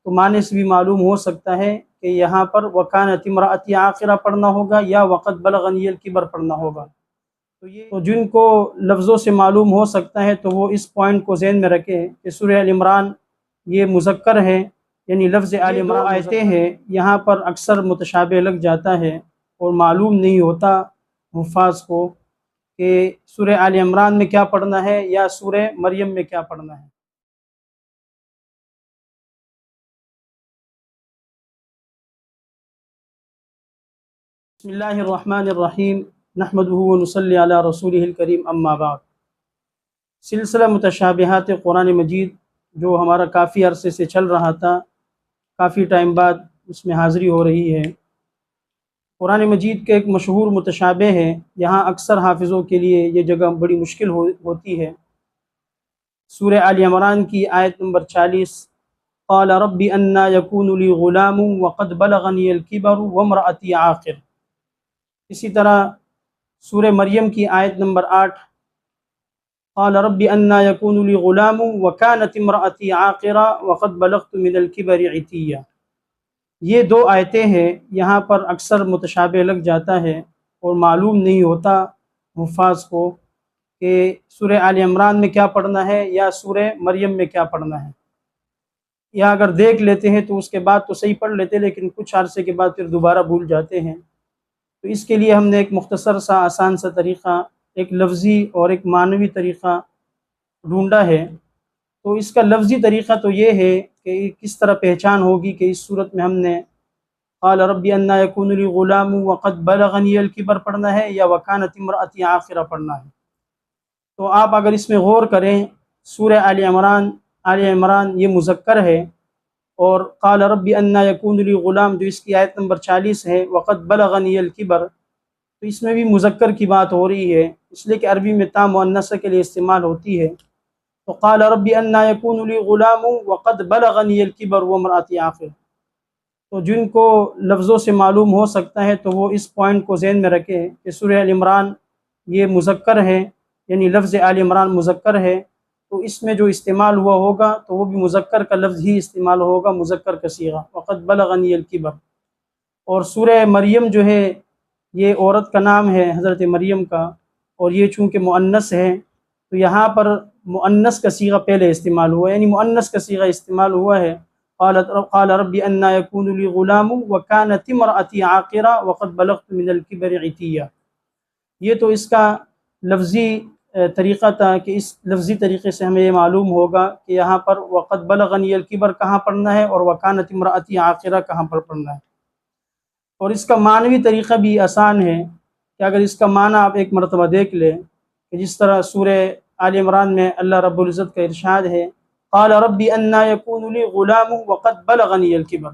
تو معنی سے بھی معلوم ہو سکتا ہے کہ یہاں پر وکانت امرأتی عاقرہ پڑھنا ہوگا یا وقد بلغنی الکبر پڑھنا ہوگا۔ تو جن کو لفظوں سے معلوم ہو سکتا ہے تو وہ اس پوائنٹ کو ذہن میں رکھیں کہ سورہ آل عمران یہ مذکر ہے، یعنی لفظ آل عمران آیتیں ہیں، یہاں پر اکثر متشابہ لگ جاتا ہے اور معلوم نہیں ہوتا حفاظ کو کہ سورہ آل عمران میں کیا پڑھنا ہے یا سورہ مریم میں کیا پڑھنا ہے۔ بسم اللہ الرحمن الرحیم، نحمدہ ونصلی علی رسولہ الکریم، اما بعد۔ سلسلہ متشابہات قرآن مجید جو ہمارا کافی عرصے سے چل رہا تھا، کافی ٹائم بعد اس میں حاضری ہو رہی ہے۔ قرآن مجید کے ایک مشہور متشابہ ہے، یہاں اکثر حافظوں کے لیے یہ جگہ بڑی مشکل ہوتی ہے۔ سورہ آل عمران کی آیت نمبر 40، قال رب انا یکون لی غلام وقد بلغنی الکبر وامرأتی عاقر۔ اسی طرح سورہ مریم کی آیت نمبر 8، قال رب انا یکون لی غلام وکانت امرأتی عاقرہ وقد بلغت من الکبر عتیہ۔ یہ دو آیتیں ہیں، یہاں پر اکثر متشابہ لگ جاتا ہے اور معلوم نہیں ہوتا حفاظ کو کہ سورہ آل عمران میں کیا پڑھنا ہے یا سورہ مریم میں کیا پڑھنا ہے، یا اگر دیکھ لیتے ہیں تو اس کے بعد تو صحیح پڑھ لیتے لیکن کچھ عرصے کے بعد پھر دوبارہ بھول جاتے ہیں۔ تو اس کے لیے ہم نے ایک مختصر سا آسان سا طریقہ، ایک لفظی اور ایک معنوی طریقہ ڈھونڈا ہے۔ تو اس کا لفظی طریقہ تو یہ ہے کہ کس طرح پہچان ہوگی کہ اس صورت میں ہم نے قال رب انا یکون لی غلام وقد بلغنی الکبر پڑھنا ہے یا وکانت امرأتی عاقرہ پڑھنا ہے۔ تو آپ اگر اس میں غور کریں، سورہ آل عمران یہ مذکر ہے، اور قال رب انا یکون لی غلام جو اس کی آیت نمبر 40 ہے، وقد بلغنی الکبر، تو اس میں بھی مذکر کی بات ہو رہی ہے، اس لیے کہ عربی میں تا مؤنثہ کے لیے استعمال ہوتی ہے۔ تو قال رب انا یکون لی غلام وقد بلغنی الکبر وامرأتی عاقر، تو جن کو لفظوں سے معلوم ہو سکتا ہے تو وہ اس پوائنٹ کو ذہن میں رکھیں کہ سورہ آل عمران یہ مذکر ہے، یعنی لفظ آل عمران مذکر ہے، تو اس میں جو استعمال ہوا ہوگا تو وہ بھی مذکر کا لفظ ہی استعمال ہوگا، مذکر کا صیغہ وقد بلغنی الکبر۔ اور سورہ مریم جو ہے یہ عورت کا نام ہے، حضرت مریم کا، اور یہ چونکہ مؤنث ہے تو یہاں پر مؤنث کا صیغہ پہلے استعمال ہوا، یعنی مؤنث کا صیغہ استعمال ہوا ہے۔ قال رب انا یکون لی غلام وکانت امرأتی عاقرہ وقد بلغت من الکبر عتیہ۔ یہ تو اس کا لفظی طریقہ تھا کہ اس لفظی طریقے سے ہمیں یہ معلوم ہوگا کہ یہاں پر وقد بلغنی الکبر کہاں پڑھنا ہے اور وکانت امرأتی عاقرہ کہاں پر پڑھنا ہے۔ اور اس کا معنوی طریقہ بھی آسان ہے کہ اگر اس کا معنی آپ ایک مرتبہ دیکھ لیں کہ جس طرح سورہ آل عمران میں اللہ رب العزت کا ارشاد ہے، قال رب انا یکون لی غلام وقد بلغنی الکبر،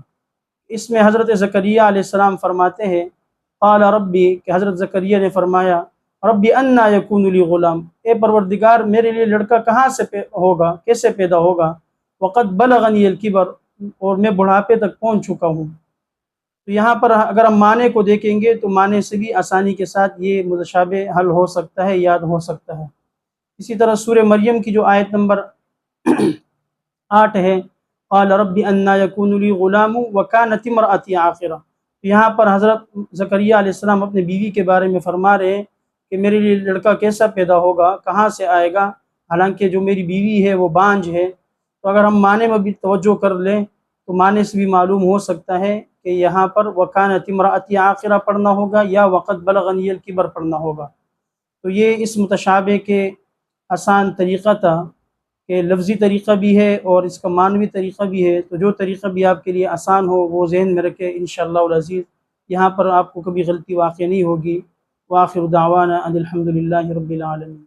اس میں حضرت زکریہ علیہ السلام فرماتے ہیں قال ربی، کہ حضرت زکریہ نے فرمایا رب انا یکون لی غلام، اے پروردگار میرے لیے لڑکا کہاں سے ہوگا، کیسے پیدا ہوگا، وقد بلغنی الکبر، اور میں بڑھاپے تک پہنچ چکا ہوں۔ تو یہاں پر اگر ہم معنی کو دیکھیں گے تو معنی سے بھی آسانی کے ساتھ یہ متشابہ حل ہو سکتا ہے، یاد ہو سکتا ہے۔ اسی طرح سورہ مریم کی جو آیت نمبر 8 ہے، قال رب انا یکون لی غلام وکانت امرأتی عاقرہ، یہاں پر حضرت زکریہ علیہ السلام اپنے بیوی کے بارے میں فرما رہے ہیں کہ میرے لیے لڑکا کیسا پیدا ہوگا، کہاں سے آئے گا، حالانکہ جو میری بیوی ہے وہ بانجھ ہے۔ تو اگر ہم معنی میں بھی توجہ کر لیں تو معنی سے بھی معلوم ہو سکتا ہے کہ یہاں پر وکانت امرأتی عاقرہ پڑھنا ہوگا یا وقد بلغنی الکبر پڑھنا ہوگا۔ تو یہ اس متشابہ کے آسان طریقہ تھا کہ لفظی طریقہ بھی ہے اور اس کا معنوی طریقہ بھی ہے، تو جو طریقہ بھی آپ کے لیے آسان ہو وہ ذہن میں رکھے انشاءاللہ العزیز، یہاں پر آپ کو کبھی غلطی واقع نہیں ہوگی۔ وآخر دعوانا ان الحمد للہ رب العالمین۔